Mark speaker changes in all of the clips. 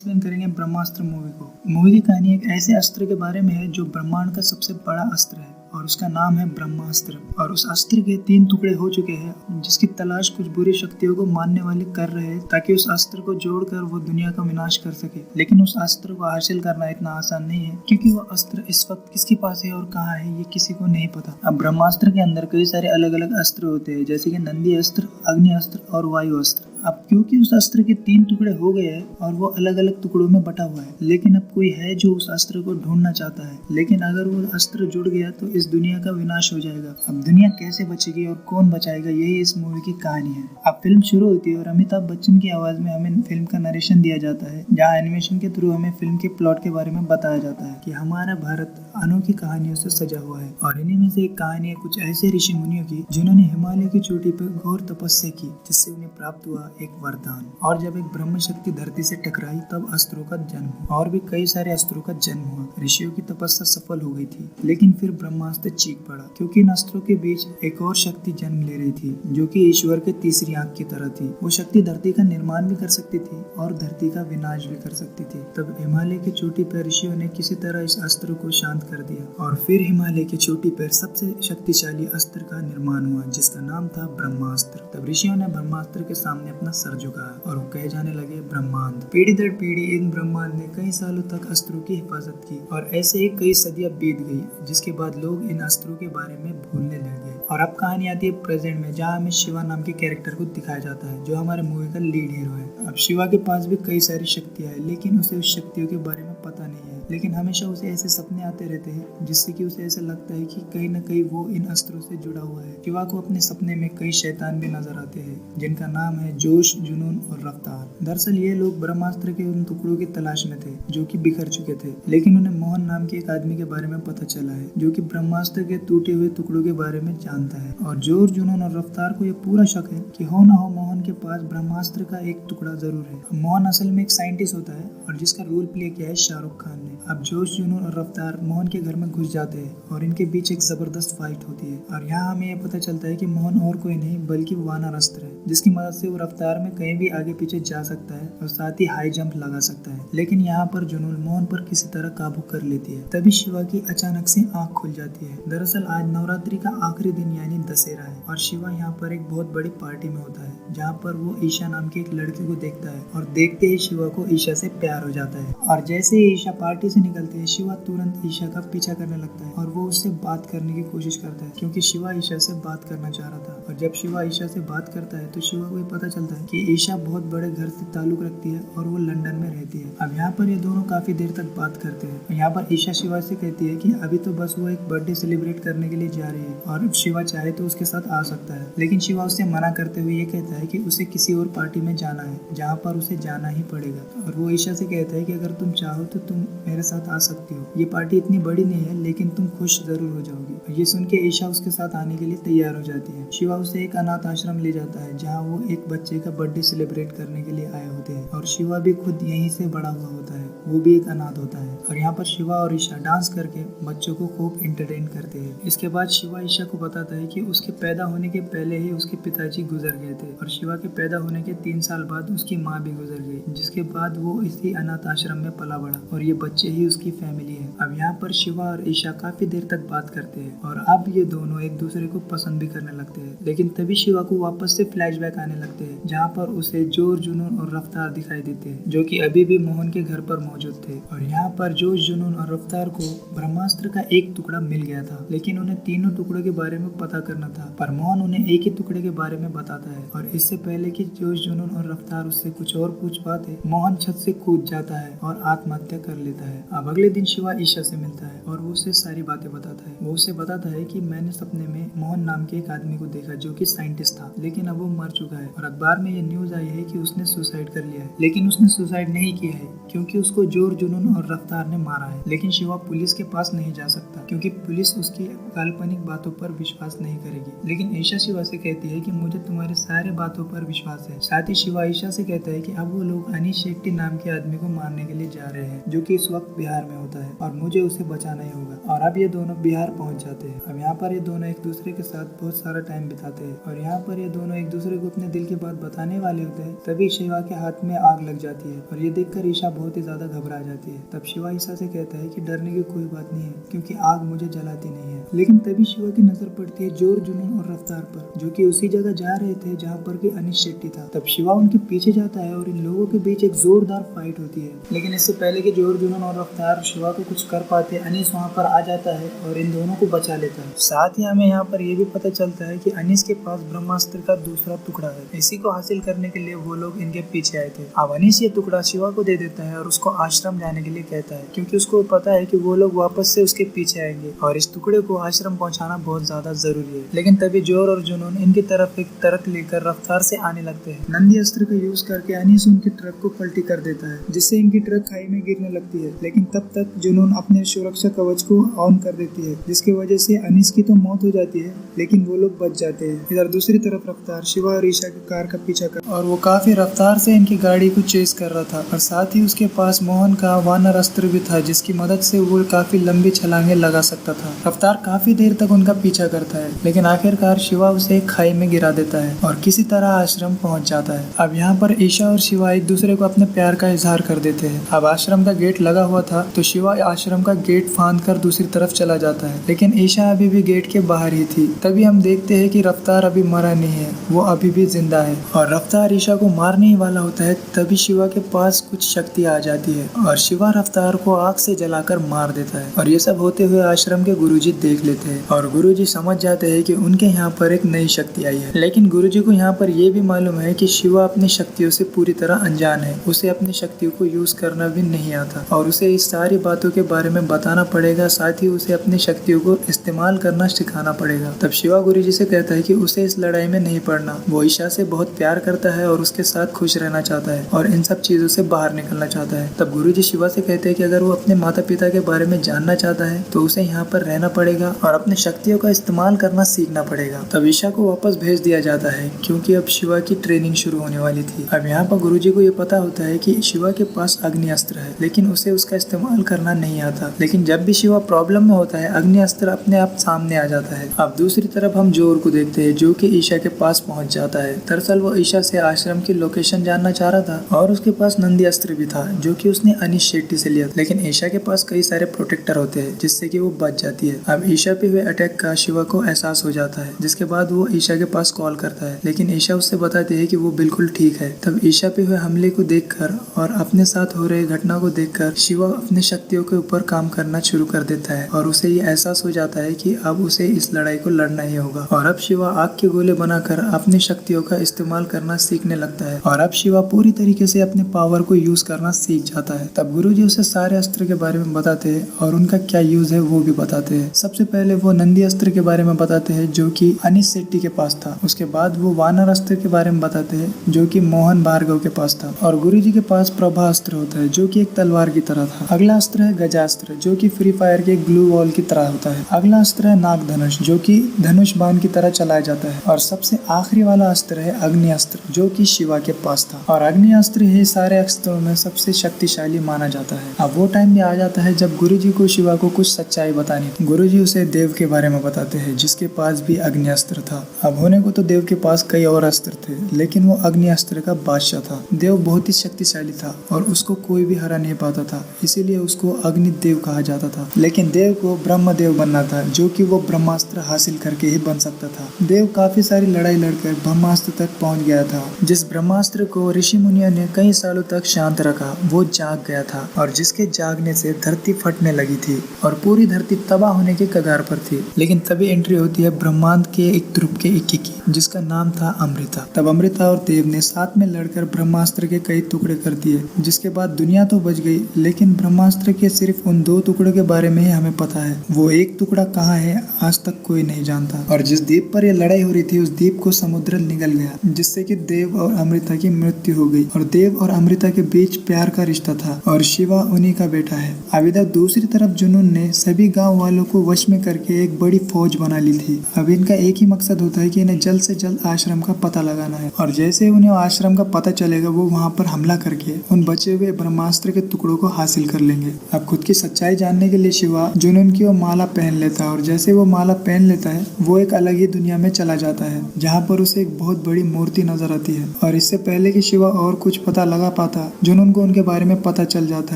Speaker 1: Explain करेंगे ब्रह्मास्त्र movie की कहानी एक ऐसे अस्त्र के बारे में है जो ब्रह्मांड का सबसे बड़ा अस्त्र है और उसका नाम है ब्रह्मास्त्र। और उस अस्त्र के 3 टुकड़े हो चुके हैं जिसकी तलाश कुछ बुरी शक्तियों को मानने वाले कर रहे हैं ताकि उस अस्त्र को जोड़कर वो दुनिया का विनाश कर सके। लेकिन उस अस्त्र को हासिल करना इतना आसान नहीं है क्योंकि वो अस्त्र इस वक्त किसके पास है और कहाँ है ये किसी को नहीं पता। अब ब्रह्मास्त्र के अंदर कई सारे अलग अलग अस्त्र होते हैं जैसे कि नंदी अस्त्र, अग्नि अस्त्र और वायु अस्त्र। अब क्योंकि उस अस्त्र के 3 टुकड़े हो गए हैं और वो अलग अलग टुकड़ों में बटा हुआ है, लेकिन अब कोई है जो उस अस्त्र को ढूंढना चाहता है। लेकिन अगर वो अस्त्र जुड़ गया तो इस दुनिया का विनाश हो जाएगा। अब दुनिया कैसे बचेगी और कौन बचाएगा, यही इस मूवी की कहानी है। अब फिल्म शुरू होती है और अमिताभ बच्चन की आवाज में हमें फिल्म का नरेशन दिया जाता है, जहाँ एनिमेशन के थ्रू हमें फिल्म के प्लॉट के बारे में बताया जाता है कि हमारा भारत अनोखी कहानियों से सजा हुआ है। और इन्हीं में से एक कहानी है कुछ ऐसे ऋषि मुनियों की जिन्होंने हिमालय की चोटी पर घोर तपस्या की, जिससे उन्हें प्राप्त हुआ एक वरदान। और जब एक ब्रह्म शक्ति धरती से टकराई तब अस्त्रों का जन्म हुआ और भी कई सारे अस्त्रों का जन्म हुआ। ऋषियों की तपस्या सफल हो गई थी, लेकिन फिर ब्रह्मास्त्र चीख पड़ा क्योंकि इन अस्त्रों के बीच एक और शक्ति जन्म ले रही थी जो कि ईश्वर के तीसरी आंख की तरह थी। वो शक्ति धरती का निर्माण भी कर सकती थी और धरती का विनाश भी कर सकती थी। तब हिमालय की चोटी पर ऋषियों ने किसी तरह इस अस्त्र को शांत कर दिया और फिर हिमालय की चोटी पर सबसे शक्तिशाली अस्त्र का निर्माण हुआ जिसका नाम था ब्रह्मास्त्र। तब ऋषियों ने ब्रह्मास्त्र के सामने अपना सर झुकाया और वो कहे जाने लगे ब्रह्मांड। पीढ़ी दर पीढ़ी इन ब्रह्मांड ने कई सालों तक अस्त्रों की हिफाजत की और ऐसे ही कई सदियां बीत गई, जिसके बाद लोग इन अस्त्रों के बारे में भूलने लगे। और अब कहानी आती है प्रेजेंट में, जहाँ हमें शिवा नाम के कैरेक्टर को दिखाया जाता है जो हमारे मूवी का लीड हीरो है। अब शिवा के पास भी कई सारी शक्तियां हैं, लेकिन उसे उस शक्तियों के बारे में पता नहीं है। लेकिन हमेशा उसे ऐसे सपने आते रहते हैं जिससे कि उसे ऐसा लगता है कि कहीं न कहीं वो इन अस्त्रों से जुड़ा हुआ है। शिवा को अपने सपने में कई शैतान भी नजर आते हैं जिनका नाम है जोश, जुनून और रफ्तार। दरअसल ये लोग ब्रह्मास्त्र के उन टुकड़ों की तलाश में थे जो कि बिखर चुके थे, लेकिन उन्हें मोहन नाम के एक आदमी के बारे में पता चला है जो कि ब्रह्मास्त्र के टूटे हुए टुकड़ों के बारे में जानता है। और जोश, जुनून और रफ्तार को ये पूरा शक है कि हो ना हो मोहन के पास ब्रह्मास्त्र का एक टुकड़ा जरूर है। मोहन असल में एक साइंटिस्ट होता है और जिसका रोल प्ले किया है शाहरुख खान ने। अब जोश, जुनून और रफ्तार मोहन के घर में घुस जाते हैं और इनके बीच एक जबरदस्त फाइट होती है। और यहाँ हमें ये पता चलता है कि मोहन और कोई नहीं बल्कि वानर अस्त्र है जिसकी मदद से वो रफ्तार में कहीं भी आगे पीछे जा सकता है और साथ ही हाई जंप लगा सकता है। लेकिन यहाँ पर जुनून मोहन पर किसी तरह काबू कर लेती है। तभी शिवा की अचानक से आंख खुल जाती है। दरअसल आज नवरात्रि का आखिरी दिन यानी दशहरा है और शिवा यहाँ पर एक बहुत बड़ी पार्टी में होता है जहाँ पर वो ईशा नाम की एक लड़की को देखता है और देखते ही शिवा को ईशा से प्यार हो जाता है। और जैसे ही ईशा पार्टी से निकलती है शिवा तुरंत ईशा का पीछा करने लगता है और वो उससे बात करने की कोशिश करता है क्योंकि शिवा ईशा से बात करना चाह रहा था। और जब शिवा ईशा से बात करता है तो शिवा को ये पता चलता है कि ईशा बहुत बड़े घर से ताल्लुक रखती है और वो लंदन में रहती है। अब यहाँ पर ये दोनों काफी देर तक बात करते हैं। यहाँ पर ईशा शिवा से कहती है कि अभी तो बस वो एक बर्थडे सेलिब्रेट करने के लिए जा रही है और शिवा चाहे तो उसके साथ आ सकता है। लेकिन शिवा उससे मना करते हुए ये कहता है कि उसे किसी और पार्टी में जाना है जहाँ पर उसे जाना ही पड़ेगा। और वो ईशा से कहता है कि अगर तुम चाहो तो तुम मेरे साथ आ सकती हो, ये पार्टी इतनी बड़ी नहीं है लेकिन तुम खुश जरूर हो जाओगी। ये सुन के ईशा उसके साथ आने के लिए तैयार हो जाती है। शिवा उसे एक अनाथ आश्रम ले जाता है जहाँ वो एक बच्चे का बर्थडे सेलिब्रेट करने के लिए आए होते हैं और शिवा भी खुद यहीं से बड़ा हुआ होता है, वो भी एक अनाथ होता है। और यहाँ पर शिवा और ईशा डांस करके बच्चों को खूब एंटरटेन करते हैं। इसके बाद शिवा ईशा को बताता है कि उसके पैदा होने के पहले ही उसके पिताजी गुजर गए थे और शिवा के पैदा होने के 3 साल बाद उसकी माँ भी गुजर गई, जिसके बाद वो इसी अनाथ आश्रम में पला बड़ा और ये बच्चे ही उसकी फैमिली है। अब यहाँ पर शिवा और ईशा काफी देर तक बात करते हैं और अब ये दोनों एक दूसरे को पसंद भी करने लगते हैं। लेकिन तभी शिवा को वापस से फ्लैशबैक आने लगते हैं जहाँ पर उसे जोश, जुनून और रफ्तार दिखाई देते हैं जो कि अभी भी मोहन के घर पर मौजूद थे। और यहाँ पर जोश, जुनून और रफ्तार को ब्रह्मास्त्र का एक टुकड़ा मिल गया था, लेकिन उन्हें तीनों टुकड़ों के बारे में पता करना था। पर मोहन उन्हें एक ही टुकड़े के बारे में बताता है और इससे पहले कि जोश, जुनून और रफ्तार उससे कुछ और पूछ पाते, मोहन छत से कूद जाता है और आत्महत्या कर लेता है। अब अगले दिन शिवा ईशा से मिलता है और वो उसे सारी बातें बताता है। वो उसे बताता है कि मैंने सपने में मोहन नाम के एक आदमी को देखा जो कि साइंटिस्ट था, लेकिन अब वो मर चुका है और अखबार में ये न्यूज आई है कि उसने सुसाइड कर लिया है। लेकिन उसने सुसाइड नहीं किया है क्योंकि उसको जोर, जुनून और रफ्तार ने मारा है। लेकिन शिवा पुलिस के पास नहीं जा सकता क्योंकि पुलिस उसकी काल्पनिक बातों पर विश्वास नहीं करेगी। लेकिन ईशा शिवा से कहती है कि मुझे तुम्हारे सारे बातों पर विश्वास है। साथ ही शिवा ईशा से कहता है कि अब वो लोग अनीश शेट्टी नाम के आदमी को मारने के लिए जा रहे हैं जो कि इस वक्त बिहार में होता है और मुझे उसे बचाना ही होगा। और अब ये दोनों बिहार पहुंच जाते हैं। अब यहाँ पर ये दोनों एक दूसरे के साथ बहुत सारा टाइम बिताते हैं और यहाँ पर ये दोनों एक दूसरे को अपने दिल की बात बताने वाले होते हैं। तभी शिवा के हाथ में आग लग जाती है और ये देखकर ईशा बहुत ही ज्यादा घबरा जाती है। तब शिवा ईशा से कहता है कि डरने की कोई बात नहीं है क्योंकि आग मुझे जलाती नहीं है। लेकिन तभी शिवा की नजर पड़ती है जोर, जुनून और रफ्तार पर, जो कि उसी जगह जा रहे थे जहाँ पर कि अनीश शेट्टी था। तब शिवा उनके पीछे जाता है और इन लोगों के बीच एक जोरदार फाइट होती है। लेकिन इससे पहले कि जोर, जुनून और रफ्तार शिवा को कुछ कर पाते, अनीश वहाँ पर आ जाता है और इन दोनों को बचा लेता है। साथ ही हमें यहाँ पर यह भी पता चलता है कि अनीश के पास ब्रह्मास्त्र का दूसरा टुकड़ा है। इसी को हासिल करने के लिए वो लोग इनके पीछे आए थे। अब अनीश ये टुकड़ा शिवा को दे देता है और उसको आश्रम जाने के लिए कहता है क्योंकि उसको पता है कि वो लोग वापस से उसके पीछे आएंगे और इस टुकड़े को आश्रम पहुंचाना बहुत ज्यादा जरूरी है। लेकिन तभी जोर और जुनून इनकी तरफ एक ट्रक लेकर रफ्तार से आने लगते हैं। नंदी अस्त्र का यूज करके अनीश उनकी ट्रक को पलटी कर देता है जिससे इनकी ट्रक खाई में गिरने लगती है। लेकिन तब तक जुनून अपने सुरक्षा कवच को ऑन कर देती है जिसकी वजह से अनीश की तो मौत हो जाती है लेकिन वो लोग बच जाते हैं। इधर दूसरी तरफ रफ्तार शिवा और ईशा की कार का पीछा कर और वो काफी रफ्तार से इनकी गाड़ी को चेस कर रहा था और साथ ही उसके पास मोहन का वानर अस्त्र भी था जिसकी मदद से वो काफी लंबी छलांगे लगा सकता था। रफ्तार काफी देर तक उनका पीछा करता है लेकिन आखिरकार शिवा उसे एक खाई में गिरा देता है और किसी तरह आश्रम पहुंच जाता है। अब यहाँ पर ईशा और शिवा एक दूसरे को अपने प्यार का इजहार कर देते हैं। अब आश्रम का गेट लगा हुआ था तो शिवा आश्रम का गेट फांद कर दूसरी तरफ चला जाता है लेकिन ईशा अभी भी गेट के बाहर ही थी। तभी हम देखते हैं कि रफ्तार अभी मरा नहीं है, वो अभी भी जिंदा है और रफ्तार ईशा को मारने ही वाला होता है। तभी शिवा के पास कुछ शक्ति आ जाती है और शिवा रफ्तार को आग से जलाकर मार देता है और ये सब होते हुए आश्रम के गुरुजी देख लेते हैं और गुरुजी समझ जाते हैं कि उनके यहाँ पर एक नई शक्ति आई है। लेकिन गुरुजी को यहाँ पर यह भी मालूम है कि शिवा अपनी शक्तियों से पूरी तरह अनजान है, उसे अपनी शक्तियों को यूज करना भी नहीं आता और उसे इस सारी बातों के बारे में बताना पड़ेगा। साथ ही उसे अपनी शक्तियों को इस्तेमाल करना सिखाना पड़ेगा। तब शिवा गुरुजी से कहता है कि उसे इस लड़ाई में नहीं पड़ना, वो ईशा से बहुत प्यार करता है और उसके साथ खुश रहना चाहता है और इन सब चीजों से बाहर निकलना चाहता है। तब गुरुजी शिवा से कहते हैं कि अगर वो अपने माता पिता के बारे में जानना चाहता है तो उसे यहाँ पर रहना पड़ेगा और अपनी शक्तियों का इस्तेमाल करना सीखना पड़ेगा। तब ईशा को वापस भेज दिया जाता है क्योंकि अब शिवा की ट्रेनिंग शुरू होने वाली थी। अब यहाँ पर गुरुजी को ये पता होता है कि शिवा के पास अग्नि अस्त्र है लेकिन उसे उसका इस्तेमाल करना नहीं आता। लेकिन जब भी शिवा प्रॉब्लम में होता है अग्नि अस्त्र अपने आप सामने आ जाता है। अब दूसरी तरफ हम जोर को देखते हैं जो कि ईशा के पास पहुंच जाता है। दरअसल वो ईशा से आश्रम की लोकेशन जानना चाह रहा था और उसके पास नंदी अस्त्र भी था जो कि उसने अनीश शेट्टी से लिया। लेकिन ईशा के पास कई सारे प्रोटेक्टर होते हैं जिससे कि वो बच जाती है। अब ईशा पे हुए अटैक का शिवा को एहसास हो जाता है जिसके बाद वो ईशा के पास कॉल करता है लेकिन ईशा उससे बताती है कि वो बिल्कुल ठीक है। तब ईशा पे हुए हमले को देखकर और अपने साथ हो रहे घटना को देखकर शिवा अपनी शक्तियों के ऊपर काम करना शुरू कर देता है और उसे ये एहसास हो जाता है कि अब उसे इस लड़ाई को लड़ना ही होगा। और अब शिवा आग के गोले बनाकर अपनी शक्तियों का इस्तेमाल करना सीखने लगता है और अब शिवा पूरी तरीके से अपने पावर को यूज करना सीख जाता है। तब गुरुजी उसे सारे अस्त्र के बारे में बताते हैं और उनका क्या यूज है वो भी बताते हैं। सबसे पहले वो नंदी अस्त्र के बारे में बताते हैं जो कि अनीश शेट्टी के पास था। उसके बाद वो वानर अस्त्र के बारे में बताते हैं जो कि मोहन भार्गव के पास था और गुरुजी के पास प्रभा अस्त्र होता है जो कि एक तलवार की तरह था। अगला अस्त्र है गजास्त्र जो कि फ्री फायर के ग्लू वॉल की तरह होता है। अगला अस्त्र है नाग धनुष जो कि धनुष बाण की तरह चलाया जाता है और सबसे आखिरी वाला अस्त्र है अग्नि अस्त्र जो कि शिवा के पास था और अग्नि अस्त्र ही सारे अस्त्रों में सबसे शक्तिशाली माना जाता है। अब वो टाइम भी आ जाता है जब गुरुजी को शिवा को कुछ सच्चाई बतानी थी। गुरुजी उसे देव के बारे में बताते हैं जिसके पास भी अग्नि अस्त्र था। अब होने को तो देव के पास कई और अस्त्र थे लेकिन वो अग्नि अस्त्र का बादशाह था। देव बहुत ही शक्तिशाली था और उसको कोई भी हरा नहीं पाता था, इसीलिए उसको अग्नि देव कहा जाता था। लेकिन देव को ब्रह्म देव बनना था जो कि वो ब्रह्मास्त्र हासिल करके ही बन सकता था। देव काफी सारी लड़ाई लड़कर ब्रह्मास्त्र तक पहुंच गया था। जिस ब्रह्मास्त्र को ऋषि मुनियों ने कई सालों तक शांत रखा वो जाग गया था और जिसके जागने से धरती फटने लगी थी और पूरी धरती तबाह होने के कगार पर थी। लेकिन तभी एंट्री होती है ब्रह्मांड के एक ध्रुव के इक्की की जिसका नाम था अमृता। तब अमृता और देव ने साथ में लड़कर ब्रह्मास्त्र के कई टुकड़े कर दिए जिसके बाद दुनिया तो बच गई लेकिन ब्रह्मास्त्र के सिर्फ उन 2 टुकड़ों के बारे में ही हमें पता है। वो एक टुकड़ा कहाँ है आज तक कोई नहीं जानता और जिस द्वीप पर ये लड़ाई हो रही थी उस द्वीप को समुद्र निगल गया जिससे कि देव और अमृता की मृत्यु हो गई और देव और अमृता के बीच प्यार का रिश्ता था और शिवा उन्हीं उन्हीं का बेटा है। अब इधर दूसरी तरफ जुनून ने सभी गांव वालों को वश में करके एक बड़ी फौज बना ली थी। अब इनका एक ही मकसद होता है कि इन्हें जल्द से जल्द आश्रम का पता लगाना है और जैसे ही उन्हें आश्रम का पता चलेगा वो वहाँ पर हमला करके उन बचे हुए ब्रह्मास्त्र के टुकड़ों को हासिल कर लेंगे। अब खुद की सच्चाई जानने के लिए शिवा जुनून की वो माला पहन लेता है और जैसे वो माला पहन लेता है वो एक अलग ही दुनिया में चला जाता है जहाँ पर उसे एक बहुत बड़ी मूर्ति नजर आती है। और इससे पहले कि शिवा और कुछ पता लगा पाता जुनून को उनके बारे में पता चल जाता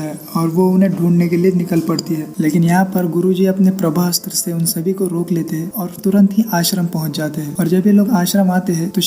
Speaker 1: है और वो उन्हें ढूंढने के लिए निकल पड़ती है। लेकिन यहाँ पर गुरुजी अपने प्रभास्त्र से उन सभी को रोक लेते हैं और तुरंत ही आश्रम पहुंच जाते हैं। और जब ये लोग आश्रम आते हैं तो